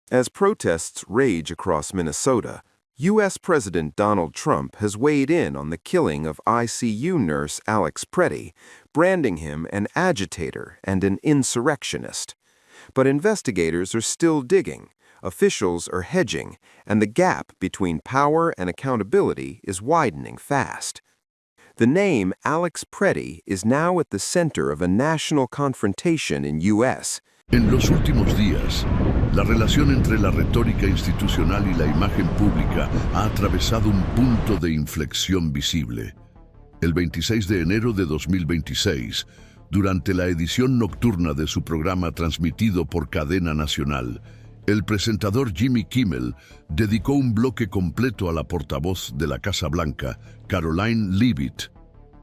As protests rage across Minnesota, U.S. President Donald Trump has weighed in on the killing of ICU nurse Alex Preddy, branding him an agitator and an insurrectionist. But investigators are still digging, officials are hedging, and the gap between power and accountability is widening fast. The name Alex Preddy is now at the center of a national confrontation in U.S. En los últimos días, la relación entre la retórica institucional y la imagen pública ha atravesado un punto de inflexión visible. El 26 de enero de 2026, durante la edición nocturna de su programa transmitido por cadena nacional, el presentador Jimmy Kimmel dedicó un bloque completo a la portavoz de la Casa Blanca, Karoline Leavitt,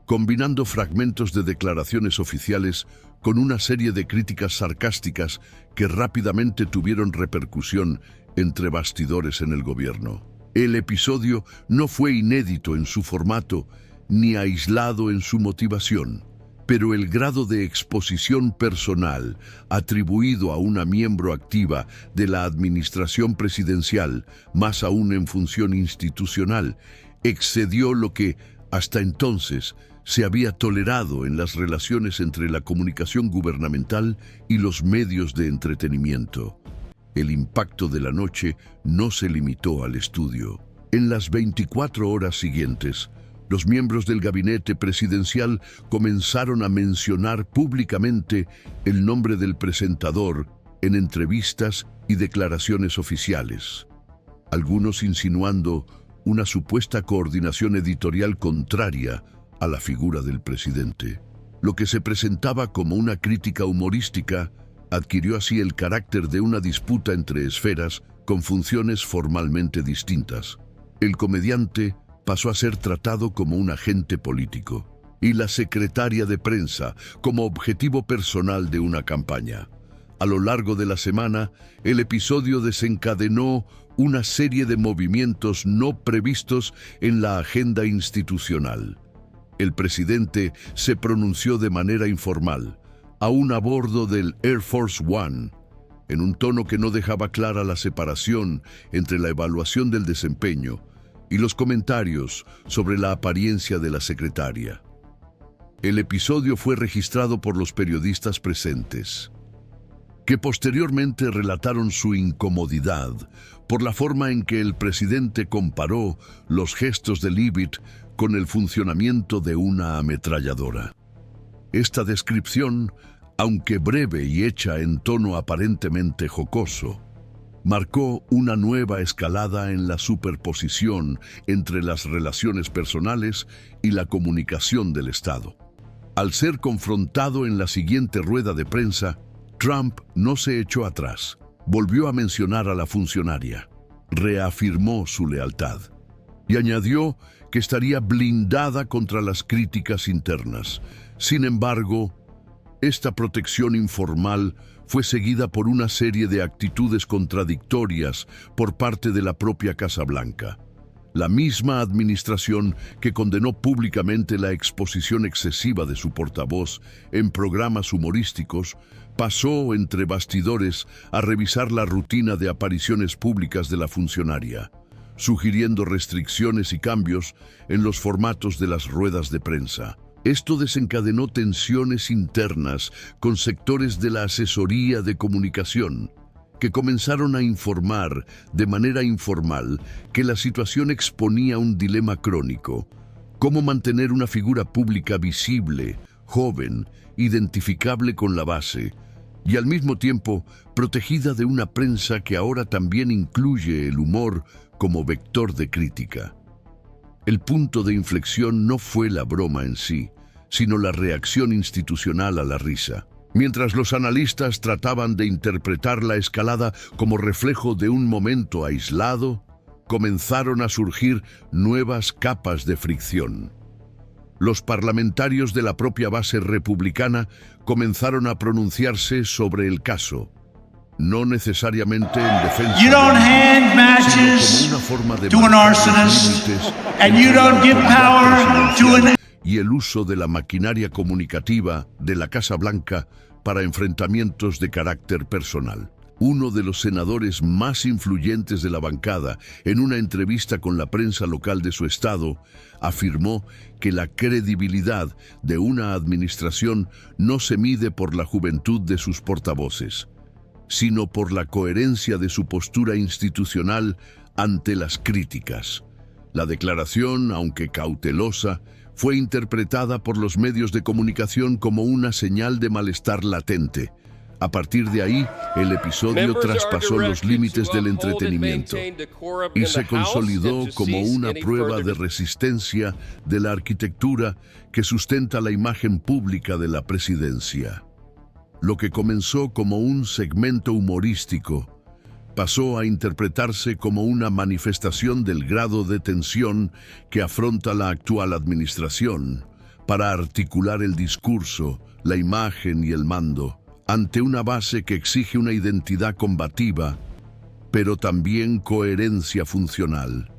combinando fragmentos de declaraciones oficiales con una serie de críticas sarcásticas que rápidamente tuvieron repercusión entre bastidores en el gobierno. El episodio no fue inédito en su formato ni aislado en su motivación, pero el grado de exposición personal atribuido a una miembro activa de la administración presidencial, más aún en función institucional, excedió lo que, hasta entonces, se había tolerado en las relaciones entre la comunicación gubernamental y los medios de entretenimiento. El impacto de la noche no se limitó al estudio. En las 24 horas siguientes, los miembros del gabinete presidencial comenzaron a mencionar públicamente el nombre del presentador en entrevistas y declaraciones oficiales, algunos insinuando una supuesta coordinación editorial contraria a la figura del presidente. Lo que se presentaba como una crítica humorística adquirió así el carácter de una disputa entre esferas con funciones formalmente distintas. El comediante pasó a ser tratado como un agente político y la secretaria de prensa como objetivo personal de una campaña. A lo largo de la semana, el episodio desencadenó una serie de movimientos no previstos en la agenda institucional. El presidente se pronunció de manera informal, aún a bordo del Air Force One, en un tono que no dejaba clara la separación entre la evaluación del desempeño y los comentarios sobre la apariencia de la secretaria. El episodio fue registrado por los periodistas presentes, que posteriormente relataron su incomodidad por la forma en que el presidente comparó los gestos de Leavitt con el funcionamiento de una ametralladora. Esta descripción, aunque breve y hecha en tono aparentemente jocoso, marcó una nueva escalada en la superposición entre las relaciones personales y la comunicación del Estado. Al ser confrontado en la siguiente rueda de prensa, Trump no se echó atrás. Volvió a mencionar a la funcionaria, reafirmó su lealtad y añadió que estaría blindada contra las críticas internas. Sin embargo, esta protección informal fue seguida por una serie de actitudes contradictorias por parte de la propia Casa Blanca. La misma administración que condenó públicamente la exposición excesiva de su portavoz en programas humorísticos pasó entre bastidores a revisar la rutina de apariciones públicas de la funcionaria, sugiriendo restricciones y cambios en los formatos de las ruedas de prensa. Esto desencadenó tensiones internas con sectores de la asesoría de comunicación, que comenzaron a informar de manera informal que la situación exponía un dilema crónico: cómo mantener una figura pública visible, joven, identificable con la base, y al mismo tiempo protegida de una prensa que ahora también incluye el humor como vector de crítica. El punto de inflexión no fue la broma en sí, sino la reacción institucional a la risa. Mientras los analistas trataban de interpretar la escalada como reflejo de un momento aislado, comenzaron a surgir nuevas capas de fricción. Los parlamentarios de la propia base republicana comenzaron a pronunciarse sobre el caso, no necesariamente en defensa You don't hand matches sino como una forma de to an marcar los arsonist, límites and you entre la don't give autoridad power to presidencial an y el uso de la maquinaria comunicativa de la Casa Blanca para enfrentamientos de carácter personal. Uno de los senadores más influyentes de la bancada, en una entrevista con la prensa local de su estado, afirmó que la credibilidad de una administración no se mide por la juventud de sus portavoces, sino por la coherencia de su postura institucional ante las críticas. La declaración, aunque cautelosa, fue interpretada por los medios de comunicación como una señal de malestar latente. A partir de ahí, el episodio traspasó los límites del entretenimiento y se consolidó como una prueba de resistencia de la arquitectura que sustenta la imagen pública de la presidencia. Lo que comenzó como un segmento humorístico pasó a interpretarse como una manifestación del grado de tensión que afronta la actual administración para articular el discurso, la imagen y el mando ante una base que exige una identidad combativa, pero también coherencia funcional.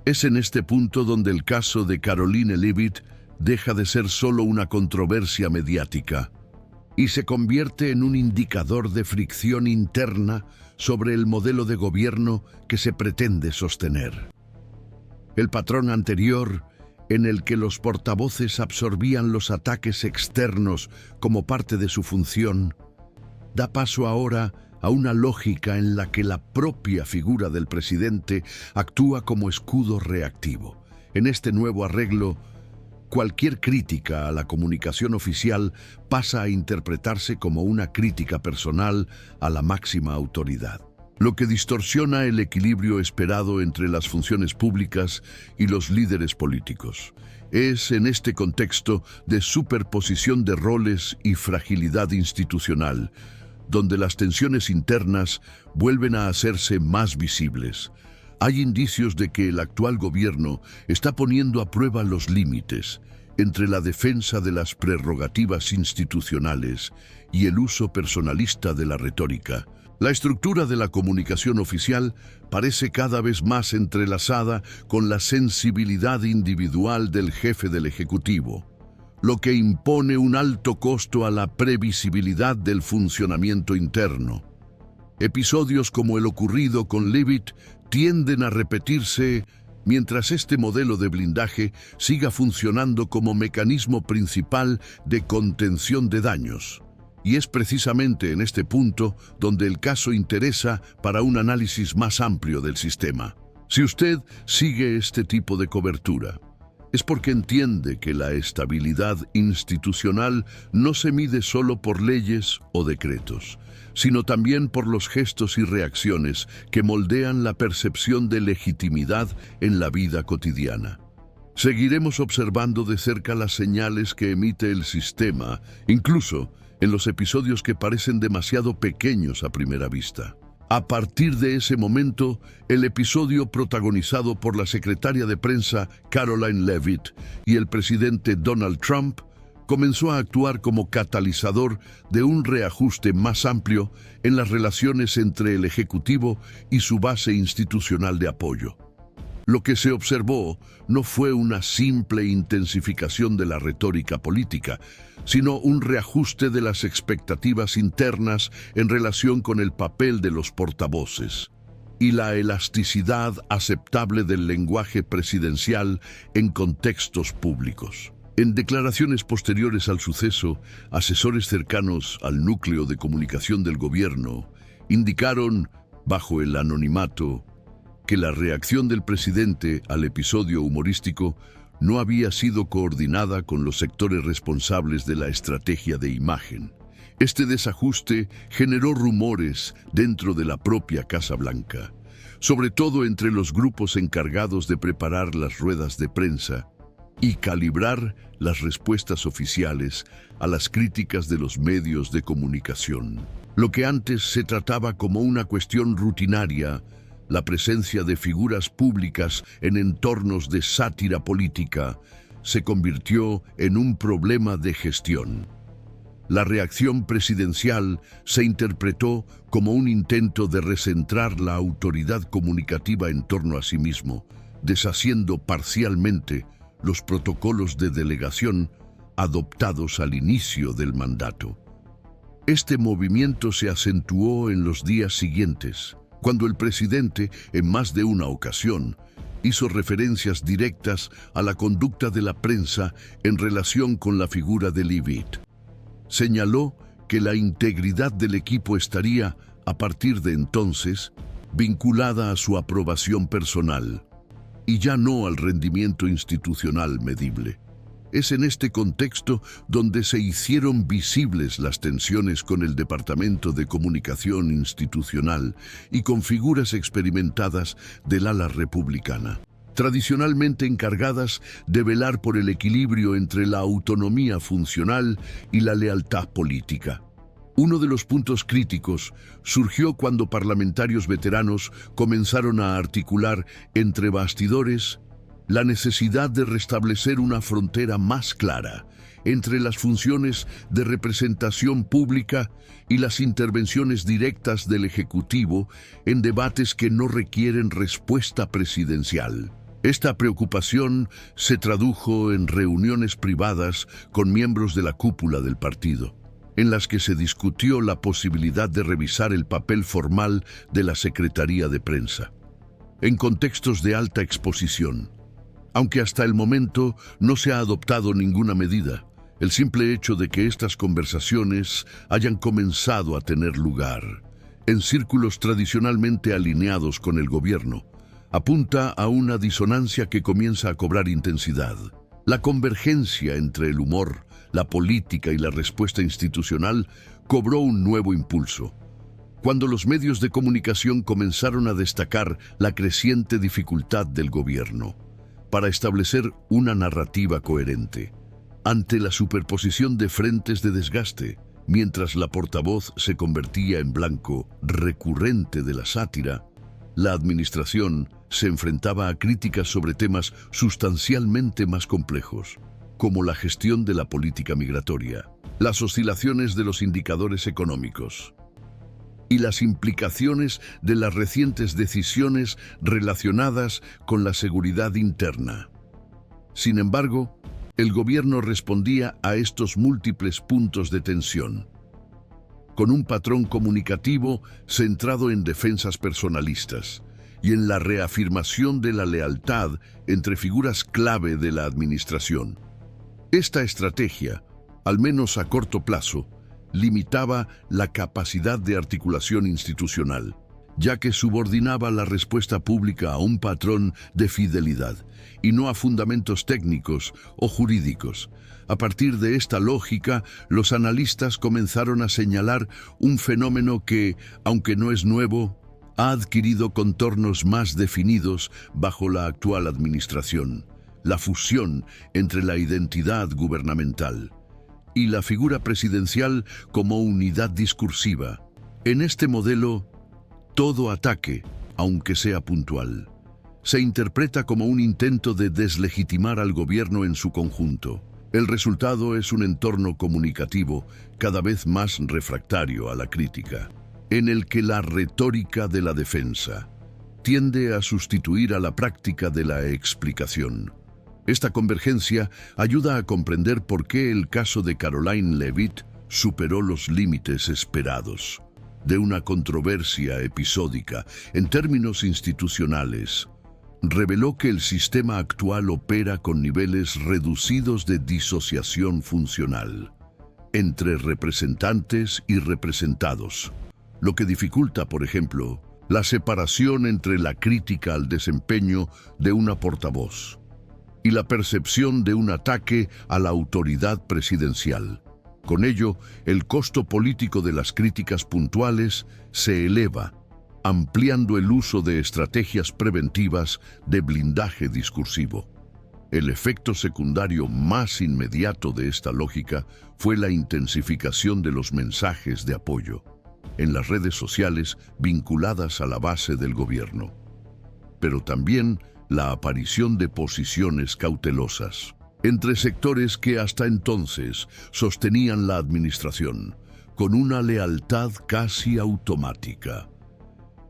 Es en este punto donde el caso de Karoline Leavitt deja de ser solo una controversia mediática y se convierte en un indicador de fricción interna sobre el modelo de gobierno que se pretende sostener. El patrón anterior, en el que los portavoces absorbían los ataques externos como parte de su función, da paso ahora a una lógica en la que la propia figura del presidente actúa como escudo reactivo. En este nuevo arreglo, cualquier crítica a la comunicación oficial pasa a interpretarse como una crítica personal a la máxima autoridad, lo que distorsiona el equilibrio esperado entre las funciones públicas y los líderes políticos. Es en este contexto de superposición de roles y fragilidad institucional, donde las tensiones internas vuelven a hacerse más visibles. Hay indicios de que el actual gobierno está poniendo a prueba los límites entre la defensa de las prerrogativas institucionales y el uso personalista de la retórica. La estructura de la comunicación oficial parece cada vez más entrelazada con la sensibilidad individual del jefe del Ejecutivo, lo que impone un alto costo a la previsibilidad del funcionamiento interno. Episodios como el ocurrido con Leavitt tienden a repetirse mientras este modelo de blindaje siga funcionando como mecanismo principal de contención de daños. Y es precisamente en este punto donde el caso interesa para un análisis más amplio del sistema. Si usted sigue este tipo de cobertura, es porque entiende que la estabilidad institucional no se mide solo por leyes o decretos, sino también por los gestos y reacciones que moldean la percepción de legitimidad en la vida cotidiana. Seguiremos observando de cerca las señales que emite el sistema, incluso en los episodios que parecen demasiado pequeños a primera vista. A partir de ese momento, el episodio protagonizado por la secretaria de prensa Karoline Leavitt y el presidente Donald Trump comenzó a actuar como catalizador de un reajuste más amplio en las relaciones entre el Ejecutivo y su base institucional de apoyo. Lo que se observó no fue una simple intensificación de la retórica política, sino un reajuste de las expectativas internas en relación con el papel de los portavoces y la elasticidad aceptable del lenguaje presidencial en contextos públicos. En declaraciones posteriores al suceso, asesores cercanos al núcleo de comunicación del gobierno indicaron, bajo el anonimato, que la reacción del presidente al episodio humorístico no había sido coordinada con los sectores responsables de la estrategia de imagen. Este desajuste generó rumores dentro de la propia Casa Blanca, sobre todo entre los grupos encargados de preparar las ruedas de prensa y calibrar las respuestas oficiales a las críticas de los medios de comunicación. Lo que antes se trataba como una cuestión rutinaria, la presencia de figuras públicas en entornos de sátira política, se convirtió en un problema de gestión. La reacción presidencial se interpretó como un intento de recentrar la autoridad comunicativa en torno a sí mismo, deshaciendo parcialmente los protocolos de delegación adoptados al inicio del mandato. Este movimiento se acentuó en los días siguientes, cuando el presidente, en más de una ocasión, hizo referencias directas a la conducta de la prensa en relación con la figura de Leavitt. Señaló que la integridad del equipo estaría, a partir de entonces, vinculada a su aprobación personal, y ya no al rendimiento institucional medible. Es en este contexto donde se hicieron visibles las tensiones con el Departamento de Comunicación Institucional y con figuras experimentadas del ala republicana, tradicionalmente encargadas de velar por el equilibrio entre la autonomía funcional y la lealtad política. Uno de los puntos críticos surgió cuando parlamentarios veteranos comenzaron a articular entre bastidores la necesidad de restablecer una frontera más clara entre las funciones de representación pública y las intervenciones directas del Ejecutivo en debates que no requieren respuesta presidencial. Esta preocupación se tradujo en reuniones privadas con miembros de la cúpula del partido, en las que se discutió la posibilidad de revisar el papel formal de la Secretaría de Prensa, en contextos de alta exposición. Aunque hasta el momento no se ha adoptado ninguna medida, el simple hecho de que estas conversaciones hayan comenzado a tener lugar en círculos tradicionalmente alineados con el gobierno apunta a una disonancia que comienza a cobrar intensidad. La convergencia entre el humor, la política y la respuesta institucional cobró un nuevo impulso, cuando los medios de comunicación comenzaron a destacar la creciente dificultad del gobierno para establecer una narrativa coherente ante la superposición de frentes de desgaste, mientras la portavoz se convertía en blanco recurrente de la sátira. La administración se enfrentaba a críticas sobre temas sustancialmente más complejos, como la gestión de la política migratoria, las oscilaciones de los indicadores económicos y las implicaciones de las recientes decisiones relacionadas con la seguridad interna. Sin embargo, el gobierno respondía a estos múltiples puntos de tensión con un patrón comunicativo centrado en defensas personalistas y en la reafirmación de la lealtad entre figuras clave de la administración. Esta estrategia, al menos a corto plazo, limitaba la capacidad de articulación institucional, ya que subordinaba la respuesta pública a un patrón de fidelidad y no a fundamentos técnicos o jurídicos. A partir de esta lógica, los analistas comenzaron a señalar un fenómeno que, aunque no es nuevo, ha adquirido contornos más definidos bajo la actual administración: la fusión entre la identidad gubernamental y la figura presidencial como unidad discursiva. En este modelo, todo ataque, aunque sea puntual, se interpreta como un intento de deslegitimar al gobierno en su conjunto. El resultado es un entorno comunicativo cada vez más refractario a la crítica, en el que la retórica de la defensa tiende a sustituir a la práctica de la explicación. Esta convergencia ayuda a comprender por qué el caso de Caroline Leavitt superó los límites esperados. De una controversia episódica en términos institucionales, reveló que el sistema actual opera con niveles reducidos de disociación funcional entre representantes y representados, lo que dificulta, por ejemplo, la separación entre la crítica al desempeño de una portavoz y la percepción de un ataque a la autoridad presidencial. Con ello, el costo político de las críticas puntuales se eleva, ampliando el uso de estrategias preventivas de blindaje discursivo. El efecto secundario más inmediato de esta lógica fue la intensificación de los mensajes de apoyo en las redes sociales vinculadas a la base del gobierno, pero también la aparición de posiciones cautelosas entre sectores que hasta entonces sostenían la administración con una lealtad casi automática.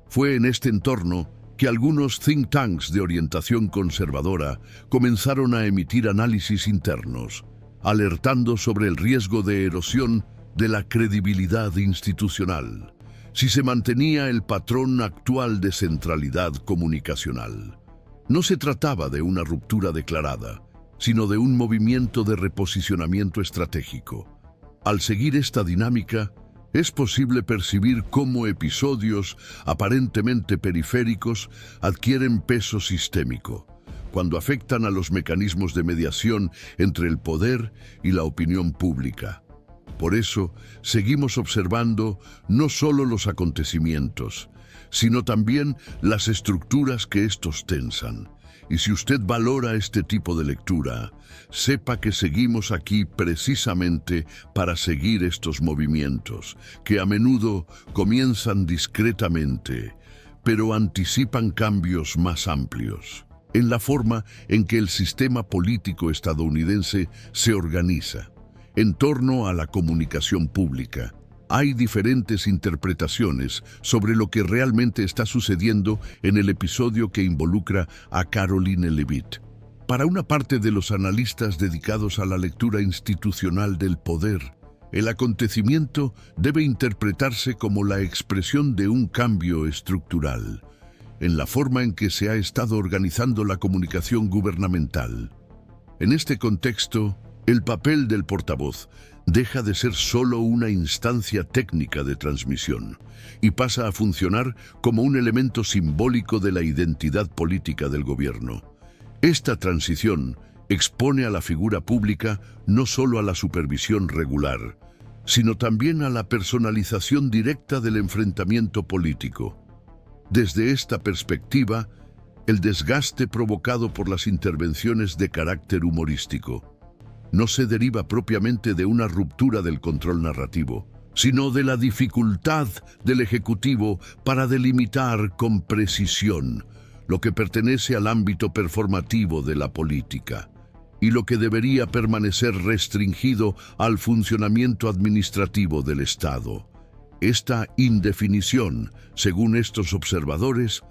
Fue en este entorno que algunos think tanks de orientación conservadora comenzaron a emitir análisis internos, alertando sobre el riesgo de erosión de la credibilidad institucional, si se mantenía el patrón actual de centralidad comunicacional. No se trataba de una ruptura declarada, sino de un movimiento de reposicionamiento estratégico. Al seguir esta dinámica, es posible percibir cómo episodios aparentemente periféricos adquieren peso sistémico, cuando afectan a los mecanismos de mediación entre el poder y la opinión pública. Por eso, seguimos observando no solo los acontecimientos, sino también las estructuras que estos tensan. Y si usted valora este tipo de lectura, sepa que seguimos aquí precisamente para seguir estos movimientos, que a menudo comienzan discretamente, pero anticipan cambios más amplios, en la forma en que el sistema político estadounidense se organiza. En torno a la comunicación pública, hay diferentes interpretaciones sobre lo que realmente está sucediendo en el episodio que involucra a Karoline Leavitt. Para una parte de los analistas dedicados a la lectura institucional del poder, el acontecimiento debe interpretarse como la expresión de un cambio estructural en la forma en que se ha estado organizando la comunicación gubernamental. En este contexto, el papel del portavoz deja de ser solo una instancia técnica de transmisión y pasa a funcionar como un elemento simbólico de la identidad política del gobierno. Esta transición expone a la figura pública no solo a la supervisión regular, sino también a la personalización directa del enfrentamiento político. Desde esta perspectiva, el desgaste provocado por las intervenciones de carácter humorístico no se deriva propiamente de una ruptura del control narrativo, sino de la dificultad del Ejecutivo para delimitar con precisión lo que pertenece al ámbito performativo de la política y lo que debería permanecer restringido al funcionamiento administrativo del Estado. Esta indefinición, según estos observadores,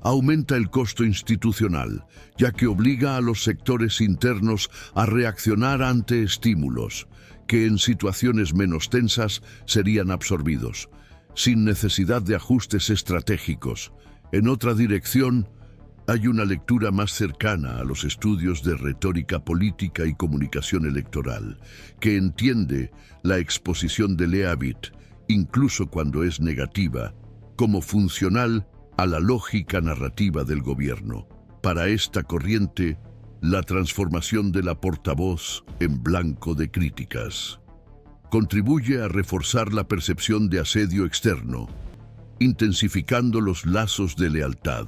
aumenta el costo institucional, ya que obliga a los sectores internos a reaccionar ante estímulos que en situaciones menos tensas serían absorbidos, sin necesidad de ajustes estratégicos. En otra dirección, hay una lectura más cercana a los estudios de retórica política y comunicación electoral, que entiende la exposición de Leavitt, incluso cuando es negativa, como funcional a la lógica narrativa del gobierno. Para esta corriente, la transformación de la portavoz en blanco de críticas contribuye a reforzar la percepción de asedio externo, intensificando los lazos de lealtad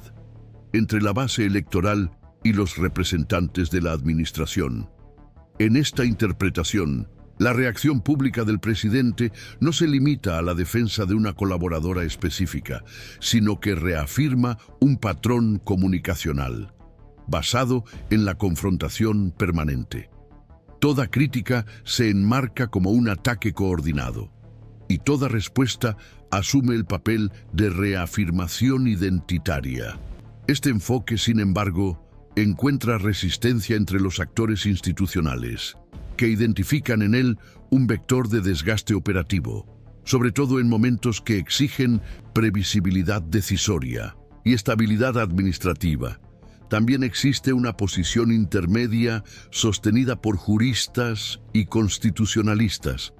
entre la base electoral y los representantes de la administración. En esta interpretación, la reacción pública del presidente no se limita a la defensa de una colaboradora específica, sino que reafirma un patrón comunicacional, basado en la confrontación permanente. Toda crítica se enmarca como un ataque coordinado, y toda respuesta asume el papel de reafirmación identitaria. Este enfoque, sin embargo, encuentra resistencia entre los actores institucionales, que identifican en él un vector de desgaste operativo, sobre todo en momentos que exigen previsibilidad decisoria y estabilidad administrativa. También existe una posición intermedia sostenida por juristas y constitucionalistas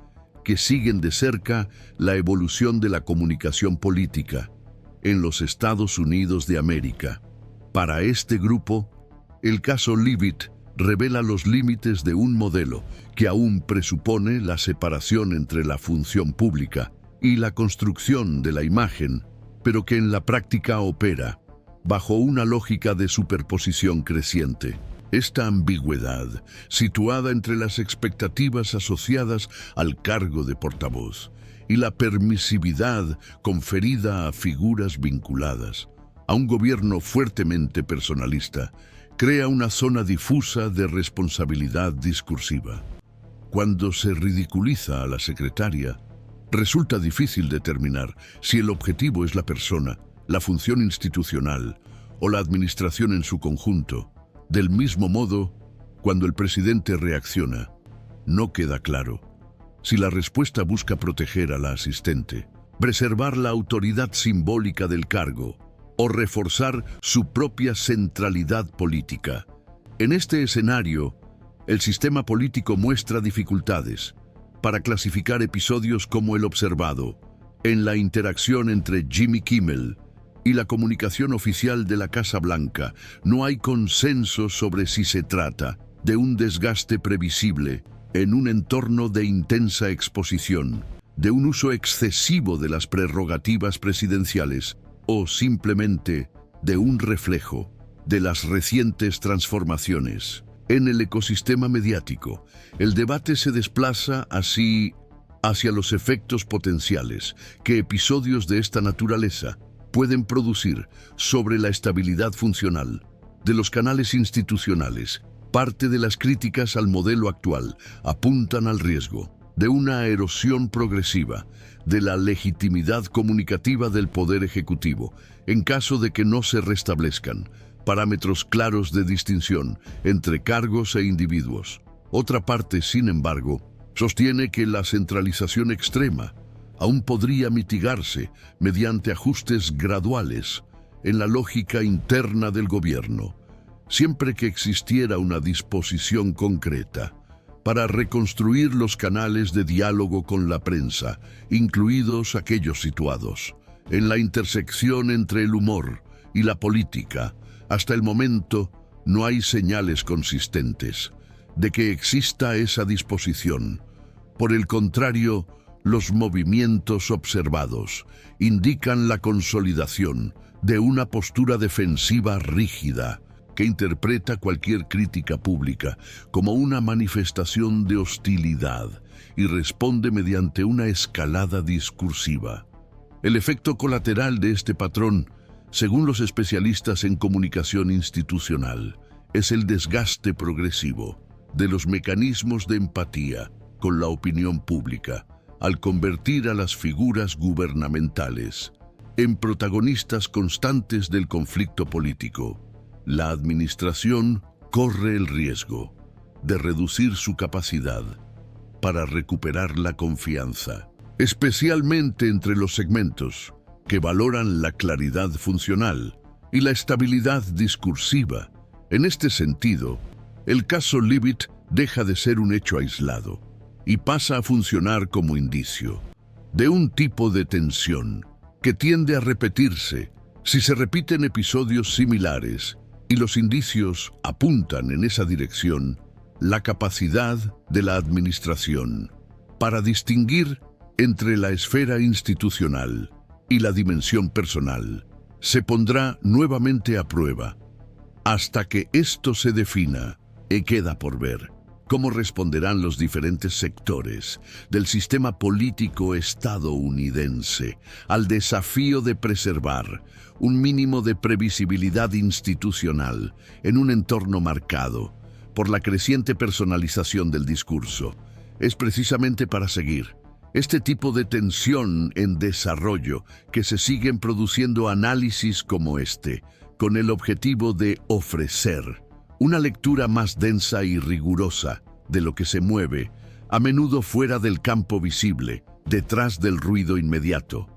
que siguen de cerca la evolución de la comunicación política en los Estados Unidos de América. Para este grupo, el caso Leavitt revela los límites de un modelo que aún presupone la separación entre la función pública y la construcción de la imagen, pero que en la práctica opera bajo una lógica de superposición creciente. Esta ambigüedad, situada entre las expectativas asociadas al cargo de portavoz y la permisividad conferida a figuras vinculadas a un gobierno fuertemente personalista, crea una zona difusa de responsabilidad discursiva. Cuando se ridiculiza a la secretaria, resulta difícil determinar si el objetivo es la persona, la función institucional o la administración en su conjunto. Del mismo modo, cuando el presidente reacciona, no queda claro Si la respuesta busca proteger a la asistente, preservar la autoridad simbólica del cargo o reforzar su propia centralidad política. En este escenario, el sistema político muestra dificultades para clasificar episodios como el observado en la interacción entre Jimmy Kimmel y la comunicación oficial de la Casa Blanca. No hay consenso sobre si se trata de un desgaste previsible en un entorno de intensa exposición, de un uso excesivo de las prerrogativas presidenciales o simplemente de un reflejo de las recientes transformaciones. En el ecosistema mediático, el debate se desplaza así hacia los efectos potenciales que episodios de esta naturaleza pueden producir sobre la estabilidad funcional de los canales institucionales. Parte de las críticas al modelo actual apuntan al riesgo de una erosión progresiva de la legitimidad comunicativa del Poder Ejecutivo en caso de que no se restablezcan parámetros claros de distinción entre cargos e individuos. Otra parte, sin embargo, sostiene que la centralización extrema aún podría mitigarse mediante ajustes graduales en la lógica interna del gobierno, siempre que existiera una disposición concreta para reconstruir los canales de diálogo con la prensa, incluidos aquellos situados en la intersección entre el humor y la política. Hasta el momento, no hay señales consistentes de que exista esa disposición. Por el contrario, los movimientos observados indican la consolidación de una postura defensiva rígida que interpreta cualquier crítica pública como una manifestación de hostilidad y responde mediante una escalada discursiva. El efecto colateral de este patrón, según los especialistas en comunicación institucional, es el desgaste progresivo de los mecanismos de empatía con la opinión pública, al convertir a las figuras gubernamentales en protagonistas constantes del conflicto político. La administración corre el riesgo de reducir su capacidad para recuperar la confianza, especialmente entre los segmentos que valoran la claridad funcional y la estabilidad discursiva. En este sentido, el caso Leavitt deja de ser un hecho aislado y pasa a funcionar como indicio de un tipo de tensión que tiende a repetirse si se repiten episodios similares, y los indicios apuntan en esa dirección. La capacidad de la administración para distinguir entre la esfera institucional y la dimensión personal se pondrá nuevamente a prueba. Hasta que esto se defina, queda por ver cómo responderán los diferentes sectores del sistema político estadounidense al desafío de preservar un mínimo de previsibilidad institucional en un entorno marcado por la creciente personalización del discurso. Es precisamente para seguir este tipo de tensión en desarrollo que se siguen produciendo análisis como este, con el objetivo de ofrecer una lectura más densa y rigurosa de lo que se mueve, a menudo fuera del campo visible, detrás del ruido inmediato.